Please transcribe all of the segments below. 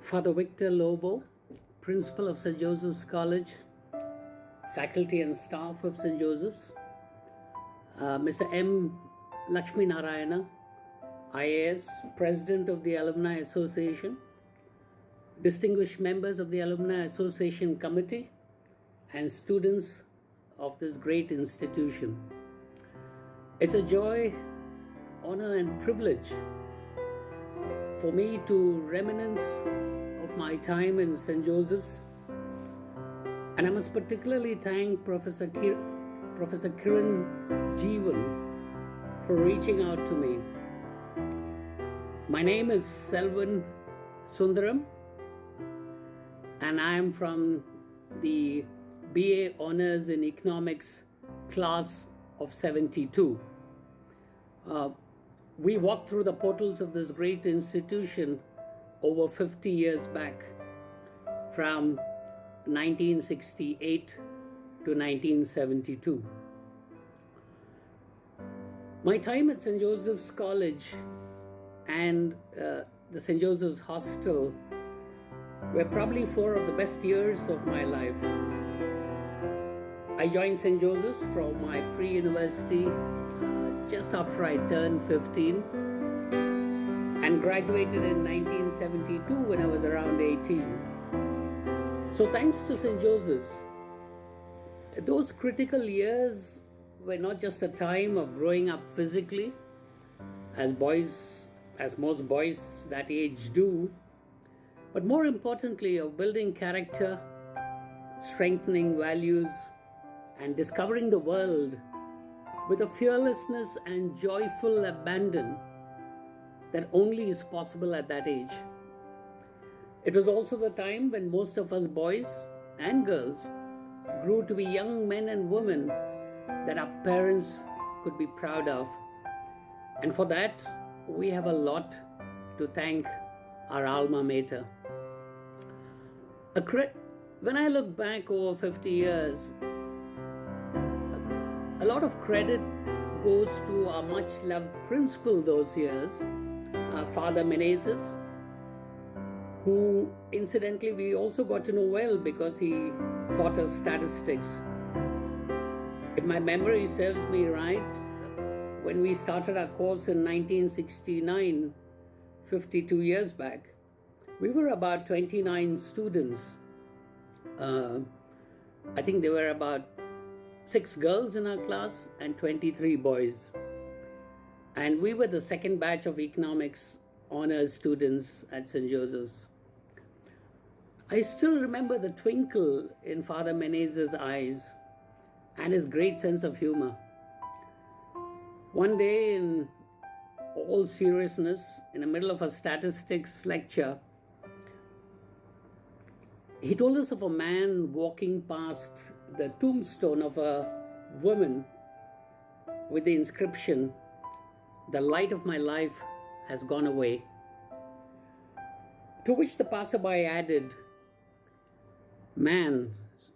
Father Victor Lobo, Principal of St. Joseph's College, faculty and staff of St. Joseph's, Mr. M. Lakshmi Narayana, IAS, President of the Alumni Association, distinguished members of the Alumni Association Committee, and students of this great institution. It's a joy, honor, and privilege for me to reminisce of my time in St. Joseph's, and I must particularly thank Professor Kiran Jeevan for reaching out to me. My name is Selvan Sundaram, and I am from the BA Honours in Economics class of 72. We walked through the portals of this great institution over 50 years back, from 1968 to 1972. My time at St. Joseph's College and the St. Joseph's Hostel were probably 4 of the best years of my life. I joined St. Joseph's from my pre-university just after I turned 15 and graduated in 1972 when I was around 18. So thanks to St. Joseph's, those critical years were not just a time of growing up physically, as most boys that age do, but more importantly of building character, strengthening values, and discovering the world with a fearlessness and joyful abandon that only is possible at that age. It was also the time when most of us boys and girls grew to be young men and women that our parents could be proud of. And for that, we have a lot to thank our alma mater. When I look back over 50 years, a lot of credit goes to our much loved principal those years, Father Menezes, who incidentally we also got to know well because he taught us statistics. If my memory serves me right, when we started our course in 1969, 52 years back, we were about 29 students. I think there were about 6 girls in our class and 23 boys. And we were the second batch of economics honors students at St. Joseph's. I still remember the twinkle in Father Menezes' eyes and his great sense of humor. One day, in all seriousness, in the middle of a statistics lecture, he told us of a man walking past the tombstone of a woman with the inscription, "The light of my life has gone away." To which the passerby added, "Man,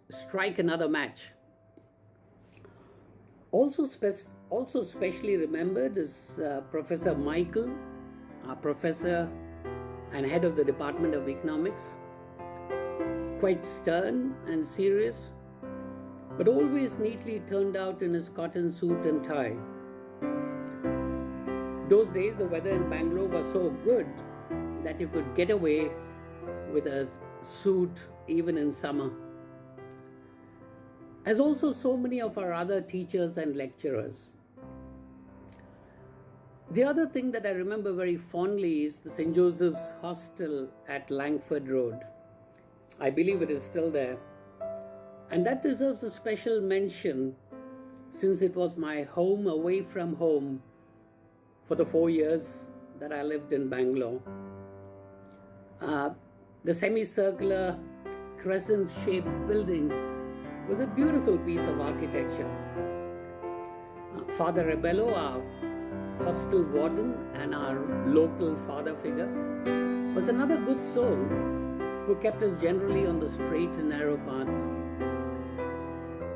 strike another match." Also specially remembered is Professor Michael, our professor and head of the Department of Economics, quite stern and serious, but always neatly turned out in his cotton suit and tie. Those days the weather in Bengaluru was so good that you could get away with a suit even in summer, as also so many of our other teachers and lecturers. The other thing that I remember very fondly is the St. Joseph's Hostel at Langford Road. I believe it is still there. And that deserves a special mention since it was my home away from home for the 4 years that I lived in Bangalore. The semicircular crescent-shaped building was a beautiful piece of architecture. Father Rebello, our hostel warden and our local father figure, was another good soul who kept us generally on the straight and narrow path.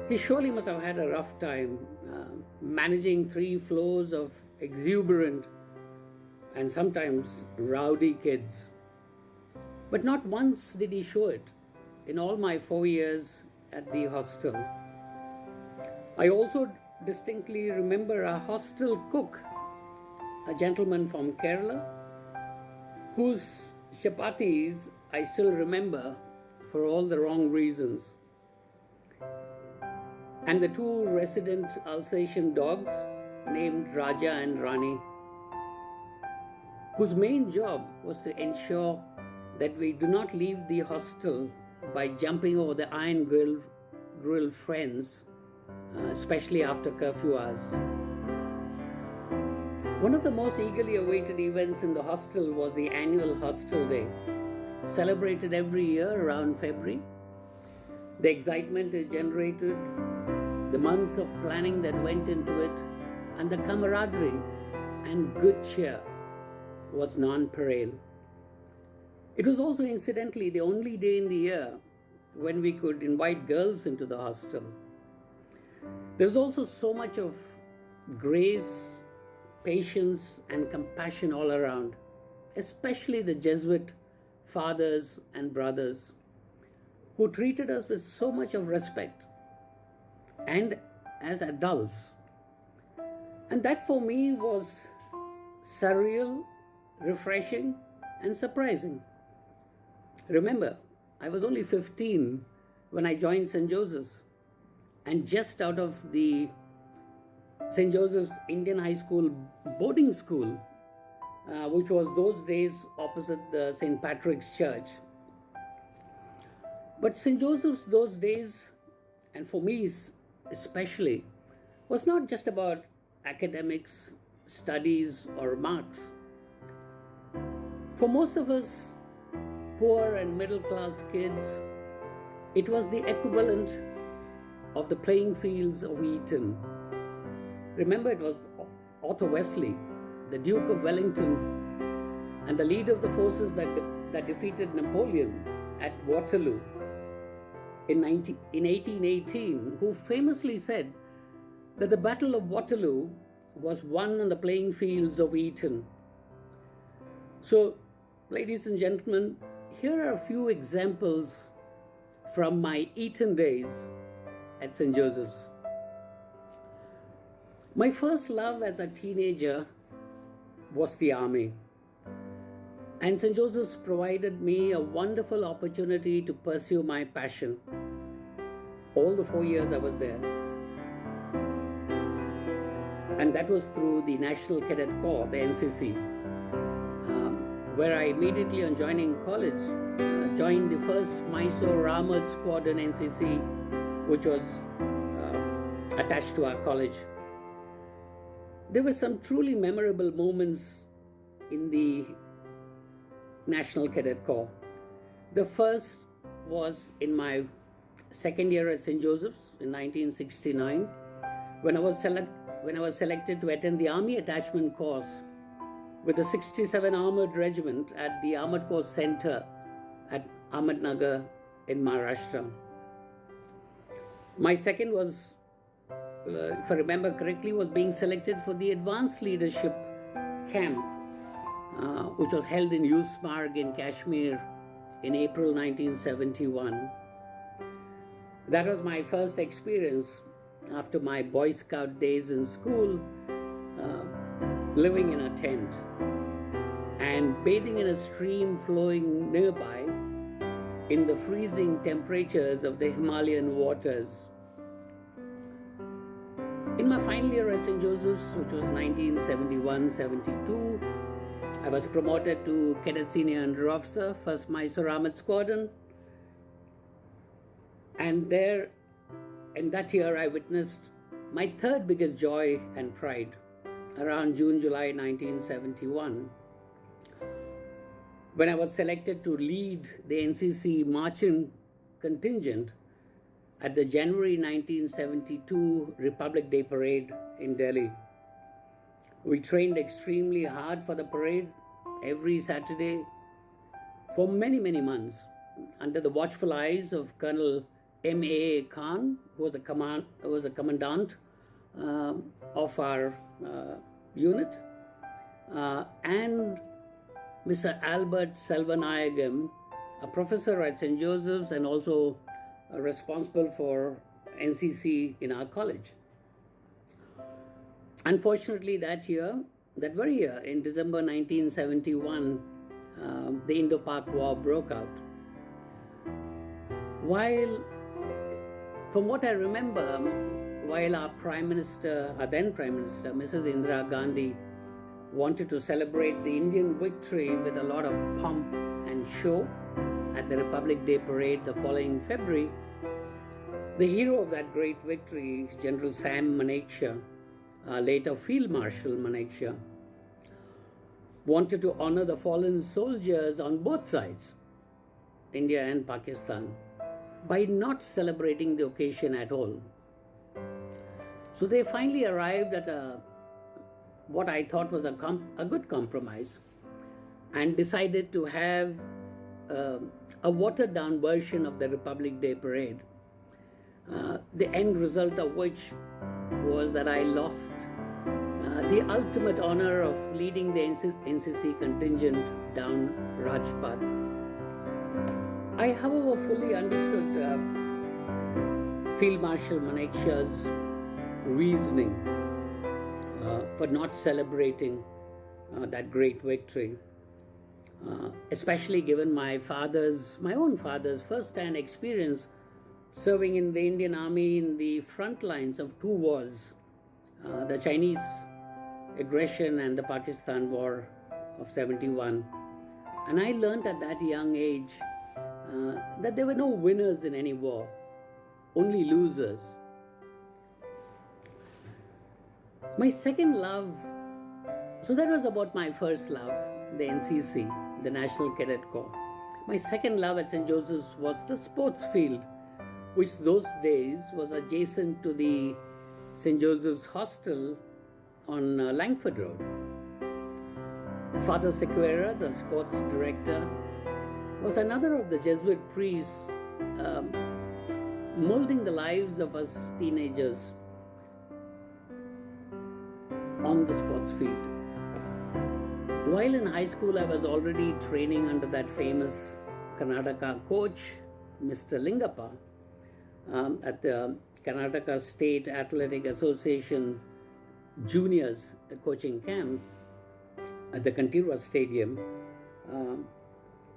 He surely must have had a rough time managing 3 floors of exuberant and sometimes rowdy kids. But not once did he show it in all my 4 years at the hostel. I also distinctly remember a hostel cook, a gentleman from Kerala, whose chapatis I still remember for all the wrong reasons. And the two resident Alsatian dogs named Raja and Rani, whose main job was to ensure that we do not leave the hostel by jumping over the iron grill fence, especially after curfew hours. One of the most eagerly awaited events in the hostel was the annual Hostel Day, celebrated every year around February. The excitement it generated, the months of planning that went into it, and the camaraderie and good cheer was nonpareil. It was also incidentally the only day in the year when we could invite girls into the hostel. There was also so much of grace, patience, and compassion all around, especially the Jesuit fathers and brothers who treated us with so much of respect and as adults. And that for me was surreal, refreshing, and surprising. Remember, I was only 15 when I joined St. Joseph's, and just out of the St. Joseph's Indian High School boarding school, which was those days opposite the St. Patrick's Church. But St. Joseph's those days, and for me especially, was not just about academics, studies, or marks. For most of us poor and middle class kids, it was the equivalent of the playing fields of Eton. Remember, it was Arthur Wesley, the Duke of Wellington, and the leader of the forces that defeated Napoleon at Waterloo in 1818, who famously said that the Battle of Waterloo was won on the playing fields of Eton. So, ladies and gentlemen, here are a few examples from my Eton days at St. Joseph's. My first love as a teenager was the army, and St. Joseph's provided me a wonderful opportunity to pursue my passion all the 4 years I was there. And that was through the National Cadet Corps, the NCC, where I immediately on joining college joined the first Mysore Armored Squadron NCC, which was attached to our college. There were some truly memorable moments in the National Cadet Corps. The first was in my second year at St. Joseph's in 1969, when I was selected to attend the Army Attachment Course with the 67 Armored Regiment at the Armored Corps Center at Ahmednagar in Maharashtra. My second was, if I remember correctly, was being selected for the Advanced Leadership Camp, which was held in Usmarg in Kashmir in April 1971. That was my first experience after my Boy Scout days in school, living in a tent and bathing in a stream flowing nearby in the freezing temperatures of the Himalayan waters. In my final year at St. Joseph's, which was 1971-72, I was promoted to Cadet Senior Under Officer, 1st Mysore Armored Squadron. And there, in that year, I witnessed my third biggest joy and pride around June-July 1971, when I was selected to lead the NCC marching contingent at the January 1972 Republic Day Parade in Delhi. We trained extremely hard for the parade every Saturday for many, many months under the watchful eyes of Colonel M.A. Khan, who was the commandant of our unit, and Mr. Albert Selvanayagam, a professor at St. Joseph's and also responsible for NCC in our college. Unfortunately, that very year, in December 1971, the Indo-Pak War broke out. From what I remember, while our then Prime Minister, Mrs. Indira Gandhi, wanted to celebrate the Indian victory with a lot of pomp and show at the Republic Day parade the following February, the hero of that great victory, General Sam Manekshaw, later Field Marshal Manekshaw, wanted to honor the fallen soldiers on both sides, India and Pakistan, by not celebrating the occasion at all. So they finally arrived at what I thought was a good compromise, and decided to have a watered down version of the Republic Day parade, the end result of which was that I lost the ultimate honor of leading the NCC contingent down Rajpath. I, however, fully understood Field Marshal Manekshaw's reasoning for not celebrating that great victory, especially given my own father's first-hand experience serving in the Indian Army in the front lines of two wars, the Chinese aggression and the Pakistan War of 71. And I learned at that young age that there were no winners in any war, only losers. My second love, so that was about my first love, the NCC, the National Cadet Corps. My second love at St. Joseph's was the sports field, which those days was adjacent to the St. Joseph's Hostel on Langford Road. Father Sequeira, the sports director, was another of the Jesuit priests molding the lives of us teenagers on the sports field. While in high school, I was already training under that famous Karnataka coach, Mr. Lingappa, at the Karnataka State Athletic Association Juniors coaching camp at the Kantirwa Stadium.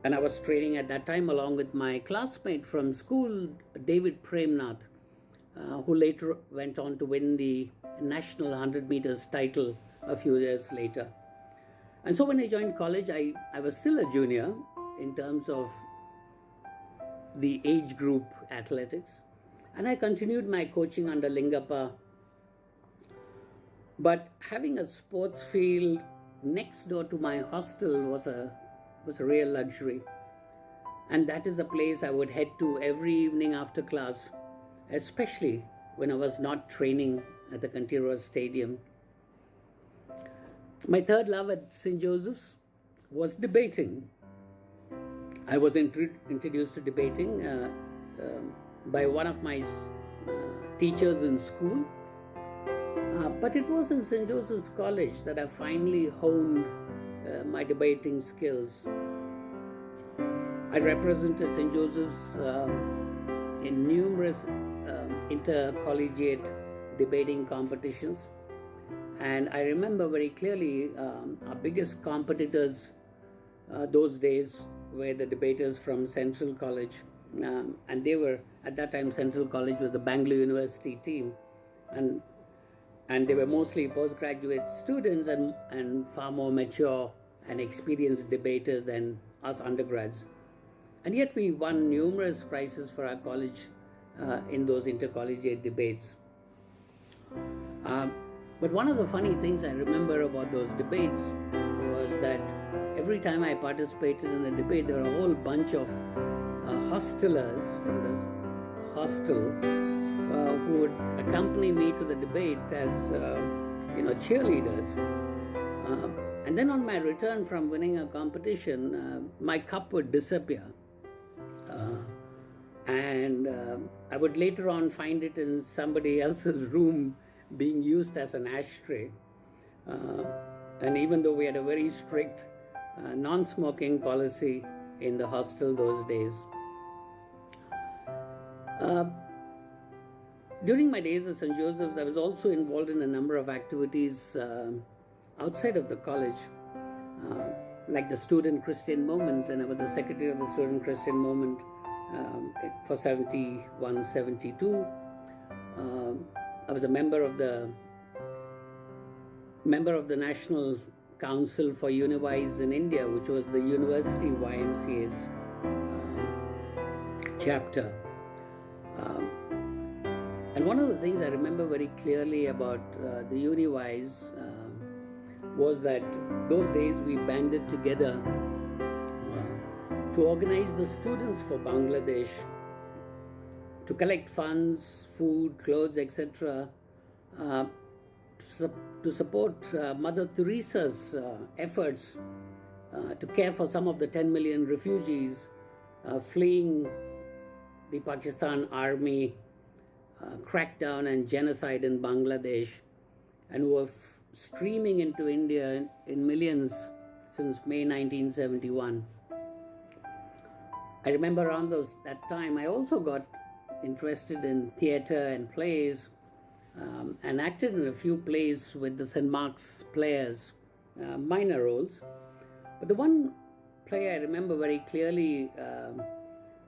And I was training at that time along with my classmate from school, David Premnath, who later went on to win the national 100 meters title a few years later. And so when I joined college, I was still a junior in terms of the age group athletics. And I continued my coaching under Lingappa. But having a sports field next door to my hostel was a real luxury. And that is the place I would head to every evening after class, especially when I was not training at the Kantirwa Stadium. My third love at St. Joseph's was debating. I was introduced to debating by one of my teachers in school. But it was in St. Joseph's College that I finally honed my debating skills. I represented St. Joseph's in numerous intercollegiate debating competitions. And I remember very clearly our biggest competitors those days were the debaters from Central College. And they were, at that time, Central College was the Bengaluru University team. And they were mostly postgraduate students and far more mature and experienced debaters than us undergrads. And yet we won numerous prizes for our college in those intercollegiate debates. But one of the funny things I remember about those debates was that every time I participated in a debate, there were a whole bunch of hostelers from this hostel who would accompany me to the debate as cheerleaders. And then on my return from winning a competition, my cup would disappear. And I would later on find it in somebody else's room being used as an ashtray. And even though we had a very strict non-smoking policy in the hostel those days. During my days at St. Joseph's, I was also involved in a number of activities outside of the college, like the Student Christian Movement, and I was the secretary of the Student Christian Movement for 71, 72. I was a member of the National Council for Uniwise in India, which was the University YMCA's chapter. And one of the things I remember very clearly about the Uniwise was that those days we banded together to organize the students for Bangladesh, to collect funds, food, clothes, etc., to support Mother Teresa's efforts to care for some of the 10 million refugees fleeing the Pakistan army crackdown and genocide in Bangladesh, and who were streaming into India in millions since May 1971. I remember around that time I also got interested in theatre and plays, and acted in a few plays with the St. Mark's Players, minor roles. But the one play I remember very clearly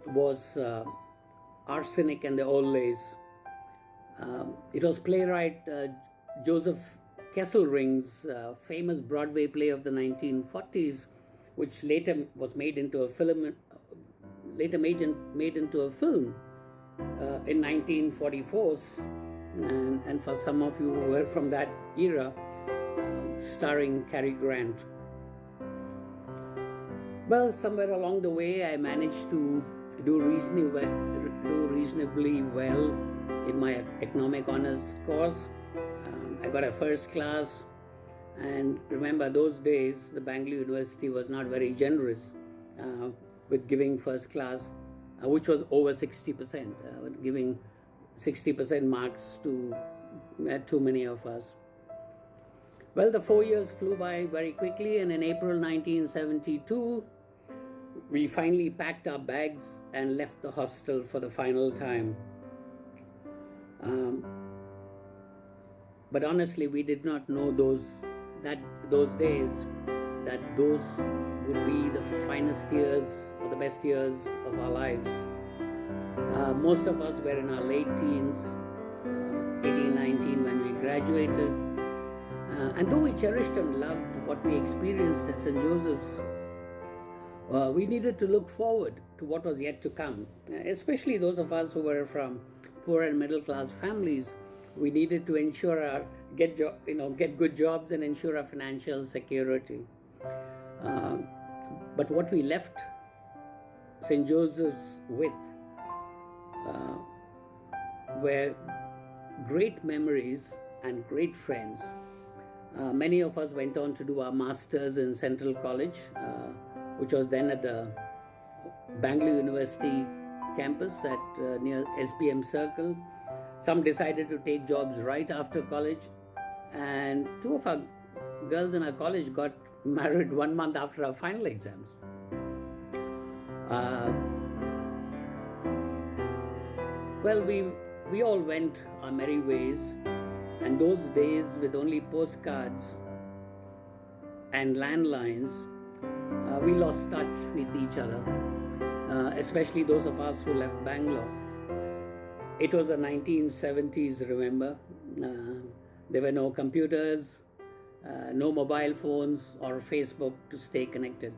was Arsenic and the Old Lace. It was playwright Joseph Kesselring's famous Broadway play of the 1940s, which later was made into a film. Made into a film in 1944, and for some of you who were from that era, starring Cary Grant. Well, somewhere along the way, I managed to do reasonably well in my economic honors course. I got a first class, and remember those days the Bengaluru University was not very generous with giving first class, which was over 60%, giving 60% marks to too many of us. Well, the 4 years flew by very quickly, and in April 1972, we finally packed our bags and left the hostel for the final time. But honestly, we did not know those days that those would be the finest years or the best years of our lives. Most of us were in our late teens, 18, 19 when we graduated. And though we cherished and loved what we experienced at St. Joseph's, we needed to look forward to what was yet to come, especially those of us who were from poor and middle class families. We needed to ensure get good jobs and ensure our financial security. But what we left St. Joseph's with were great memories and great friends. Many of us went on to do our masters in Central College, which was then at the Bengaluru University campus at near SBM Circle. Some decided to take jobs right after college, and two of our girls in our college got married 1 month after our final exams. Well, we all went our merry ways, and those days with only postcards and landlines, we lost touch with each other, especially those of us who left Bangalore. It was the 1970s, remember? There were no computers, no mobile phones or Facebook to stay connected.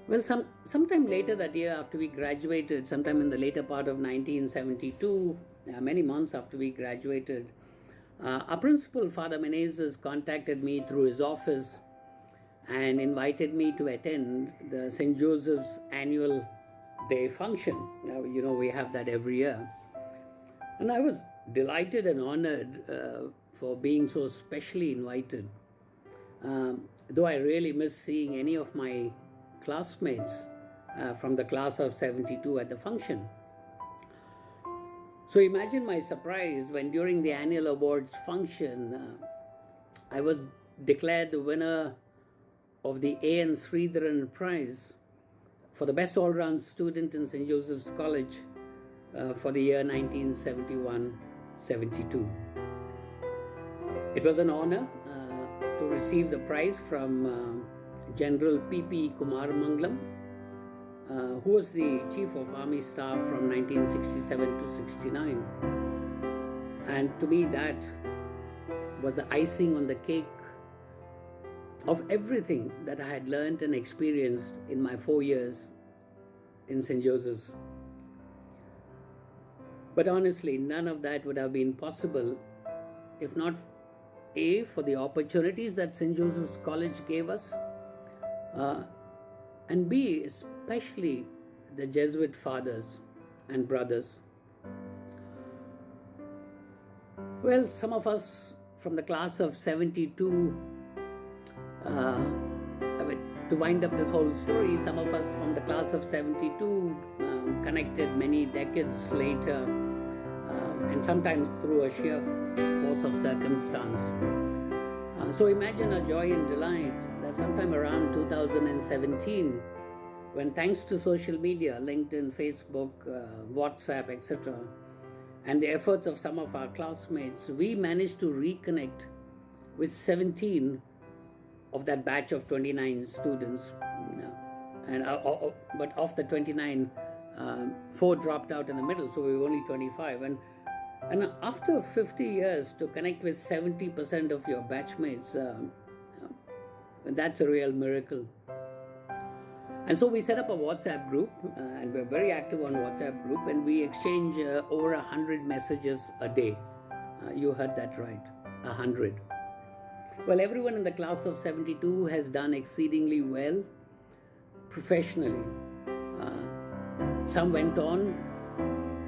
Well, sometime later that year, after we graduated, sometime in the later part of 1972, many months after we graduated, our principal, Father Menezes, contacted me through his office and invited me to attend the St. Joseph's annual day function. Now, we have that every year. And I was delighted and honored for being so specially invited. Though I really miss seeing any of my classmates from the class of 72 at the function. So imagine my surprise when during the annual awards function, I was declared the winner of the A.N. Sridharan Prize for the best all-round student in St. Joseph's College for the year 1971-72. It was an honor to receive the prize from General P.P. Kumar Mangalam, who was the Chief of Army Staff from 1967 to 69. And to me, that was the icing on the cake of everything that I had learned and experienced in my 4 years in St. Joseph's. But honestly, none of that would have been possible if not A, for the opportunities that St. Joseph's College gave us, and B, especially the Jesuit fathers and brothers. Well, some of us from the class of 72, to wind up this whole story, some of us from the class of 72 connected many decades later, and sometimes through a sheer force of circumstance. So imagine our joy and delight that sometime around 2017, when thanks to social media, LinkedIn, Facebook, WhatsApp, etc., and the efforts of some of our classmates, we managed to reconnect with 17 of that batch of 29 students. But of the 29, 4 dropped out in the middle, so we were only 25. And after 50 years, to connect with 70% of your batchmates, that's a real miracle. And so we set up a WhatsApp group, and we're very active on WhatsApp group, and we exchange over 100 messages a day. You heard that right, 100. Well, everyone in the class of 72 has done exceedingly well professionally. Some went on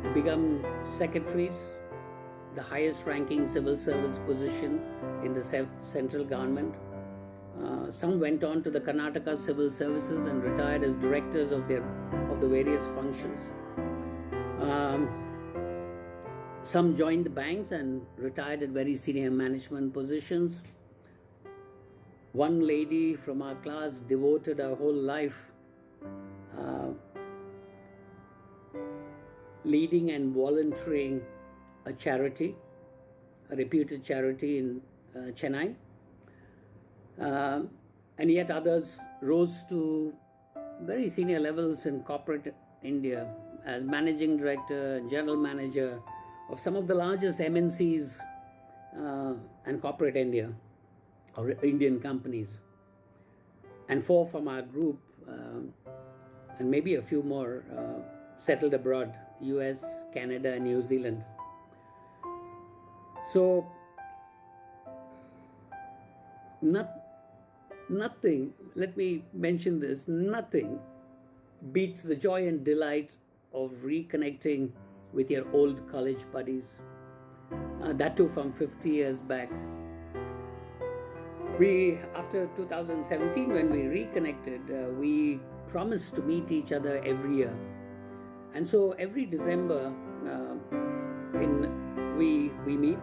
to become secretaries, the highest ranking civil service position in the central government. Some went on to the Karnataka Civil Services and retired as directors of the various functions. Some joined the banks and retired at very senior management positions. One lady from our class devoted her whole life leading and volunteering a charity, a reputed charity in Chennai. And yet others rose to very senior levels in corporate India as managing director, general manager of some of the largest MNCs and corporate India, or Indian companies. And 4 from our group, and maybe a few more, settled abroad, US, Canada, and New Zealand. So, nothing, let me mention this, nothing beats the joy and delight of reconnecting with your old college buddies. That too from 50 years back. After 2017, when we reconnected, we promised to meet each other every year. And so every December, we meet.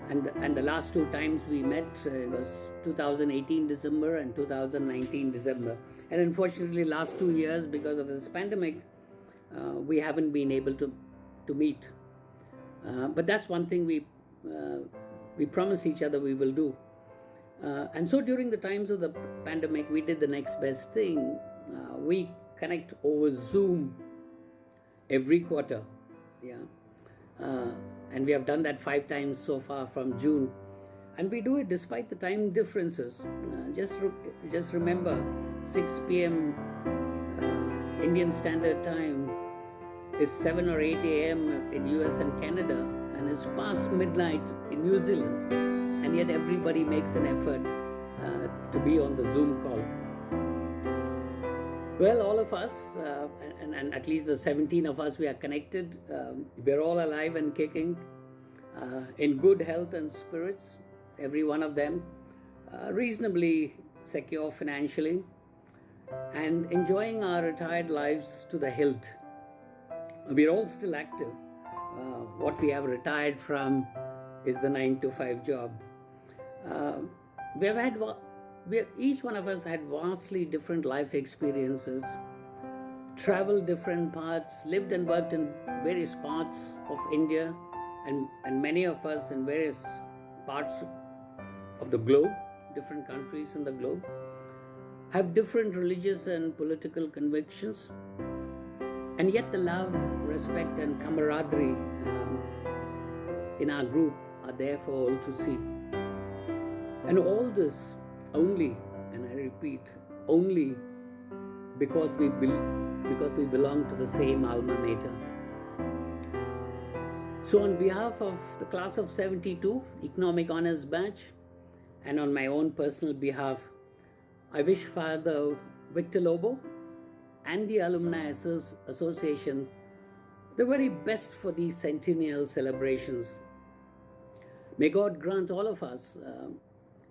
And the last 2 times we met, it was 2018 December and 2019 December. And unfortunately, last 2 years, because of this pandemic, we haven't been able to meet. But that's one thing we promise each other we will do. And so during the times of the pandemic, we did the next best thing. We connect over Zoom every quarter. And we have done that 5 times so far from June. And we do it despite the time differences. Just remember, 6 p.m. Indian Standard Time is 7 or 8 a.m. in US and Canada, and it's past midnight in New Zealand. And yet everybody makes an effort to be on the Zoom call. Well, all of us, and at least the 17 of us, we are connected. We're all alive and kicking, in good health and spirits, every one of them, reasonably secure financially, and enjoying our retired lives to the hilt. We're all still active. What we have retired from is the 9 to 5 job. We've had Each one of us had vastly different life experiences, traveled different parts, lived and worked in various parts of India, and many of us in various parts of the globe, different countries in the globe, have different religious and political convictions, and yet the love, respect, and camaraderie in our group are there for all to see. And all this only, and I repeat, only because we belong to the same alma mater. So on behalf of the class of 72 Economic Honors Batch, and on my own personal behalf, I wish Father Victor Lobo and the Alumni Association the very best for these centennial celebrations. May God grant all of us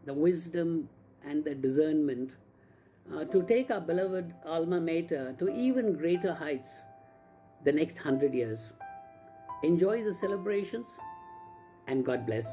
the wisdom and the discernment to take our beloved alma mater to even greater heights the next 100 years. Enjoy the celebrations, and God bless.